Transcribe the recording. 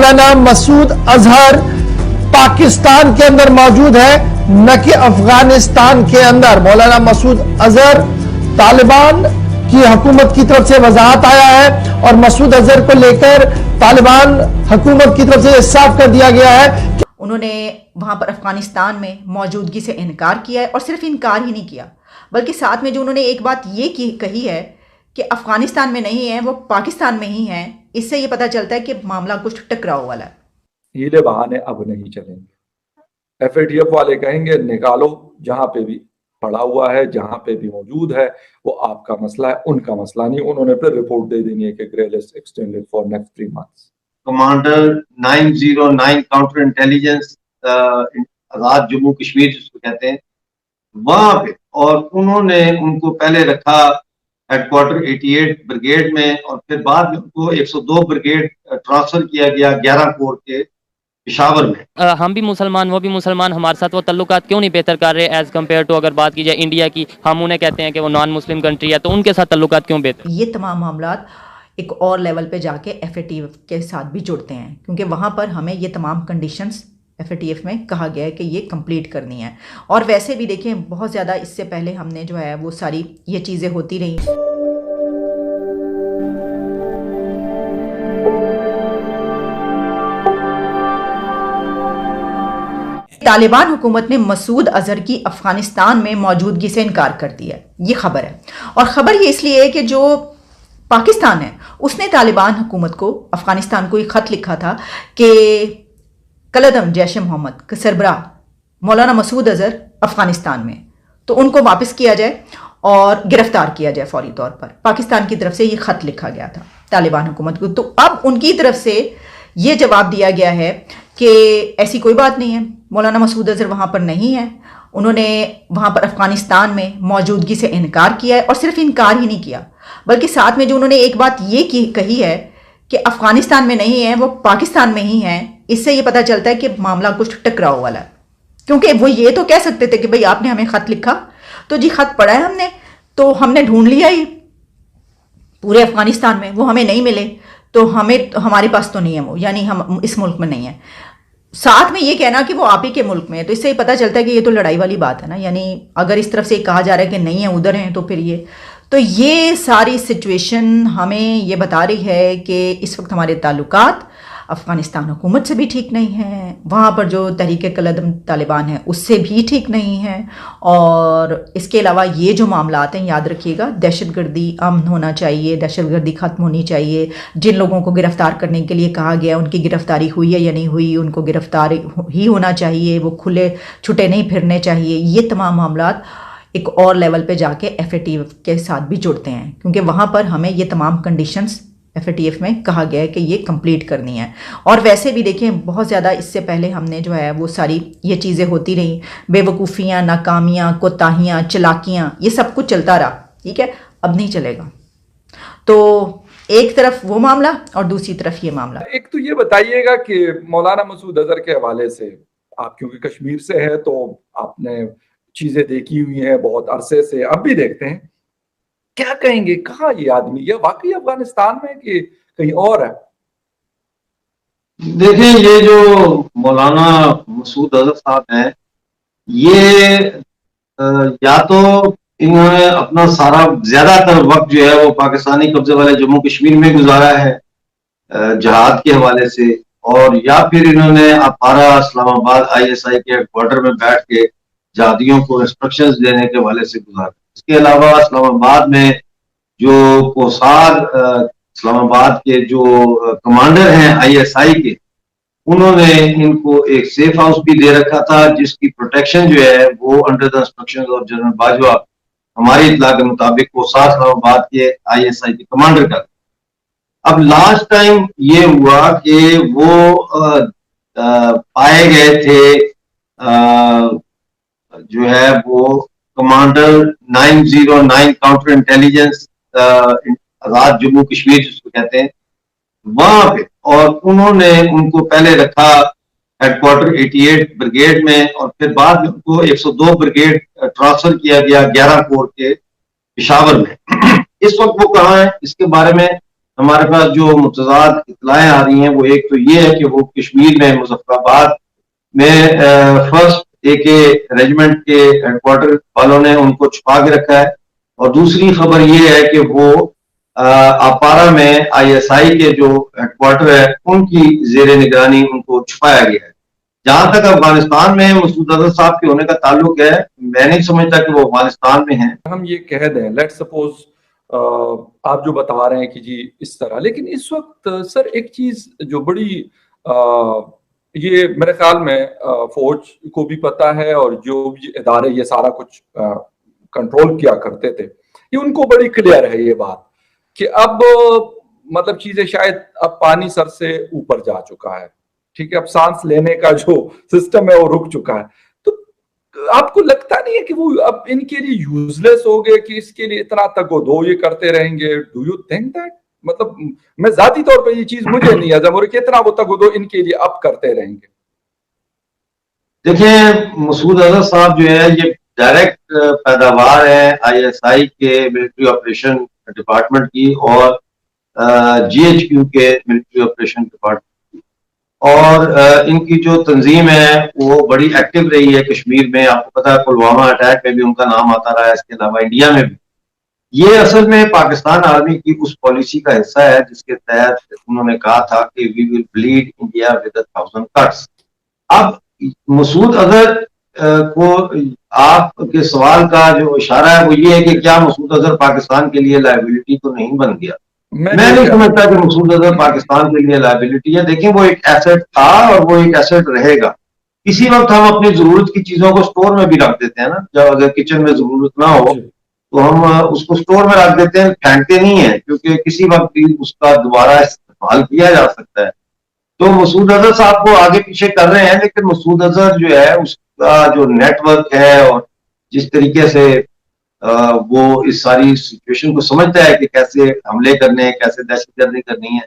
مولانا مسعود اظہر پاکستان کے اندر موجود ہے نہ کہ افغانستان کے اندر. مولانا مسعود اظہر طالبان کی حکومت کی طرف سے وضاحت آیا ہے اور مسعود اظہر کو لے کر طالبان حکومت کی طرف سے صاف کر دیا گیا ہے کہ انہوں نے وہاں پر افغانستان میں موجودگی سے انکار کیا ہے. اور صرف انکار ہی نہیں کیا بلکہ ساتھ میں جو انہوں نے ایک بات یہ کہی ہے کہ افغانستان میں نہیں ہیں، وہ پاکستان میں ہی ہیں. اس سے یہ پتہ چلتا ہے کہ معاملہ کچھ ٹکراؤ والا ہے. ہیلے بہانے اب نہیں چلیں گے. ایف اے ٹی ایف والے کہیں گے نکالو، جہاں پہ بھی پڑا ہوا ہے، جہاں پہ بھی موجود ہے، وہ آپ کا مسئلہ ہے، ان کا مسئلہ نہیں. انہوں نے پھر رپورٹ دے دینی ہے کہ grey list extended for next 3 months. Commander 909 counter intelligence Azad Jammu Kashmir جس کو کہتے ہیں وہاں پہ، اور انہوں نے ان کو پہلے رکھا ہیڈ کوارٹر 88 بریگیڈ میں، اور پھر بعد میں ان کو 102 بریگیڈ ٹرانسفر کیا گیا 11 کور کے پشاور میں. ہم بھی مسلمان، وہ بھی مسلمان، ہمارے ساتھ وہ تعلقات کیوں نہیں بہتر کر رہے ایز کمپیئر ٹو اگر بات کی جائے انڈیا کی؟ ہم انہیں کہتے ہیں کہ وہ نان مسلم کنٹری ہے، تو ان کے ساتھ تعلقات کیوں بہتر؟ یہ تمام معاملات ایک اور لیول پہ جا کے ایف اے ٹی ایف کے ساتھ بھی جڑتے ہیں، کیونکہ وہاں پر ہمیں یہ تمام conditions F A T F میں کہا گیا ہے کہ یہ کمپلیٹ کرنی ہے. اور ویسے بھی دیکھیں بہت زیادہ اس سے پہلے ہم نے جو ہے وہ ساری یہ چیزیں ہوتی رہیں. طالبان حکومت نے مسعود اظہر کی افغانستان میں موجودگی سے انکار کر دیا ہے، یہ خبر ہے. اور خبر یہ اس لیے ہے کہ جو پاکستان ہے اس نے طالبان حکومت کو، افغانستان کو ایک خط لکھا تھا کہ کالعدم جیش محمد کے سربراہ مولانا مسعود اظہر افغانستان میں، تو ان کو واپس کیا جائے اور گرفتار کیا جائے فوری طور پر. پاکستان کی طرف سے یہ خط لکھا گیا تھا طالبان حکومت کو. تو اب ان کی طرف سے یہ جواب دیا گیا ہے کہ ایسی کوئی بات نہیں ہے، مولانا مسعود اظہر وہاں پر نہیں ہے. انہوں نے وہاں پر افغانستان میں موجودگی سے انکار کیا ہے. اور صرف انکار ہی نہیں کیا بلکہ ساتھ میں جو انہوں نے ایک بات یہ کہی ہے کہ افغانستان میں نہیں ہیں، وہ پاکستان میں ہی ہیں. اس سے یہ پتہ چلتا ہے کہ معاملہ کچھ ٹکراؤ والا ہے. کیونکہ وہ یہ تو کہہ سکتے تھے کہ بھئی آپ نے ہمیں خط لکھا تو جی خط پڑھا ہے ہم نے، تو ہم نے ڈھونڈ لیا ہی پورے افغانستان میں، وہ ہمیں نہیں ملے تو ہمارے پاس تو نہیں ہے وہ، یعنی ہم اس ملک میں نہیں ہیں. ساتھ میں یہ کہنا کہ وہ آپ ہی کے ملک میں ہے، تو اس سے یہ پتہ چلتا ہے کہ یہ تو لڑائی والی بات ہے نا. یعنی اگر اس طرف سے کہا جا رہا ہے کہ نہیں ہے ادھر ہیں تو پھر یہ ساری سچویشن ہمیں یہ بتا رہی ہے کہ اس وقت ہمارے تعلقات افغانستان حکومت سے بھی ٹھیک نہیں ہیں، وہاں پر جو تحریک کالعدم طالبان ہے اس سے بھی ٹھیک نہیں ہیں. اور اس کے علاوہ یہ جو معاملات ہیں یاد رکھیے گا، دہشت گردی امن ہونا چاہیے، دہشت گردی ختم ہونی چاہیے. جن لوگوں کو گرفتار کرنے کے لیے کہا گیا ان کی گرفتاری ہوئی ہے یا نہیں ہوئی، ان کو گرفتار ہی ہونا چاہیے، وہ کھلے چھٹے نہیں پھرنے چاہیے. یہ تمام معاملات ایک اور لیول پہ جا کے ایف اے ٹی ایف کے ساتھ بھی جڑتے ہیں، کیونکہ وہاں پر ہمیں یہ تمام conditions F A T F میں کہا گیا ہے کہ یہ کمپلیٹ کرنی ہے. اور ویسے بھی دیکھیں بہت زیادہ اس سے پہلے ہم نے جو ہے وہ ساری یہ چیزیں ہوتی رہیں، بے وقوفیاں، ناکامیاں، کوتاہیاں، چلاکیاں، یہ سب کچھ چلتا رہا. ٹھیک ہے، اب نہیں چلے گا. تو ایک طرف وہ معاملہ اور دوسری طرف یہ معاملہ. ایک تو یہ بتائیے گا کہ مولانا مسعود اظہر کے حوالے سے، آپ کیونکہ کشمیر سے ہے تو آپ نے چیزیں دیکھی ہوئی ہیں بہت عرصے سے، اب بھی دیکھتے ہیں، کیا کہیں گے کہاں یہ آدمی، یہ واقعی افغانستان میں کہ کہیں اور ہے؟ دیکھیں یہ جو مولانا مسعود اظہر صاحب ہیں، یہ یا تو انہوں نے اپنا سارا زیادہ تر وقت جو ہے وہ پاکستانی قبضے والے جموں کشمیر میں گزارا ہے جہاد کے حوالے سے، اور یا پھر انہوں نے اپارا اسلام آباد ISI کے ہیڈ کوارٹر میں بیٹھ کے جہادیوں کو انسٹرکشنز دینے کے حوالے سے گزارا. اس کے علاوہ اسلام آباد میں جو کوسار اسلام آباد کے جو کمانڈر ہیں ISI کے، انہوں نے ان کو ایک سیف ہاؤس بھی دے رکھا تھا جس کی پروٹیکشن جو ہے وہ under the instruction of general Bajwa ہماری اطلاع کے مطابق کوسار اسلام آباد کے ISI کے کمانڈر کا. اب لاسٹ ٹائم یہ ہوا کہ وہ پائے گئے تھے جو ہے وہ commander 909 counter intelligence Azad Jammu Kashmir جس کو کہتے ہیں وہاں پہ، اور انہوں نے ان کو پہلے رکھا ہیڈ کوارٹر 88 بریگیڈ میں، اور پھر بعد میں ان کو 102 بریگیڈ ٹرانسفر کیا گیا 11 کور کے پشاور میں. اس وقت وہ کہاں ہیں اس کے بارے میں ہمارے پاس جو متضاد اطلاعیں آ رہی ہیں وہ ایک تو یہ ہے کہ وہ کشمیر میں مظفر آباد میں فرسٹ AK ریجمنٹ کے ہیڈ کوارٹر والوں نے ان کو چھپا کے رکھا ہے، اور دوسری خبر یہ ہے کہ وہ اپارا میں ISI کے جو ہیڈ کوارٹر ہے ان کی زیر نگرانی ان کو چھپایا گیا ہے۔ جہاں تک افغانستان میں مسعود اظہر صاحب کے ہونے کا تعلق ہے، میں نہیں سمجھتا کہ وہ افغانستان میں ہیں۔ ہم یہ کہہ دیں، لیٹ سپوز آپ جو بتا رہے ہیں کہ جی اس طرح، لیکن اس وقت سر ایک چیز جو بڑی یہ میرے خیال میں فوج کو بھی پتا ہے، اور جو بھی ادارے یہ سارا کچھ کنٹرول کیا کرتے تھے، یہ ان کو بڑی کلیئر ہے یہ بات کہ اب مطلب چیزیں شاید اب پانی سر سے اوپر جا چکا ہے، ٹھیک ہے، اب سانس لینے کا جو سسٹم ہے وہ رک چکا ہے۔ تو آپ کو لگتا نہیں ہے کہ وہ اب ان کے لیے یوز لیس ہو گئے کہ اس کے لیے اتنا تک وہ دو یہ کرتے رہیں گے؟ Do you think that? مطلب میں ذاتی طور پہ یہ چیز مجھے نہیں ہضم ہو رہی کہ اتنا وہ تک وہ دو ان کے لیے اب کرتے رہیں گے۔ دیکھیں، مسعود اظہر صاحب جو ہے یہ ڈائریکٹ پیداوار ہے ISI کے ملٹری آپریشن ڈپارٹمنٹ کی اور GHQ کے ملٹری آپریشن ڈپارٹمنٹ کی، اور ان کی جو تنظیم ہے وہ بڑی ایکٹیو رہی ہے کشمیر میں۔ آپ کو پتا ہے پلوامہ اٹیک میں بھی ان کا نام آتا رہا ہے، اس کے علاوہ انڈیا میں بھی۔ یہ اصل میں پاکستان آرمی کی اس پالیسی کا حصہ ہے جس کے تحت انہوں نے کہا تھا کہ وی ول بلیڈ انڈیا ود 1000 cuts۔ اب مسعود اظہر کو آپ کے سوال کا جو اشارہ ہے وہ یہ ہے کہ کیا مسعود اظہر پاکستان کے لیے لائبلٹی تو نہیں بن گیا؟ میں نہیں سمجھتا کہ مسعود اظہر پاکستان کے لیے لائبلٹی ہے۔ دیکھیں، وہ ایک ایسٹ تھا اور وہ ایک ایسٹ رہے گا۔ کسی وقت ہم اپنی ضرورت کی چیزوں کو سٹور میں بھی رکھ دیتے ہیں نا، جب اگر کچن میں ضرورت نہ ہو تو ہم اس کو سٹور میں رکھ دیتے ہیں، پھینکتے نہیں ہیں، کیونکہ کسی وقت بھی اس کا دوبارہ استعمال کیا جا سکتا ہے۔ تو مسعود اظہر صاحب کو آگے پیچھے کر رہے ہیں، لیکن مسعود اظہر جو ہے اس کا جو نیٹ ورک ہے اور جس طریقے سے وہ اس ساری سچویشن کو سمجھتا ہے کہ کیسے حملے کرنے ہیں، کیسے دہشت گردی کرنی ہے،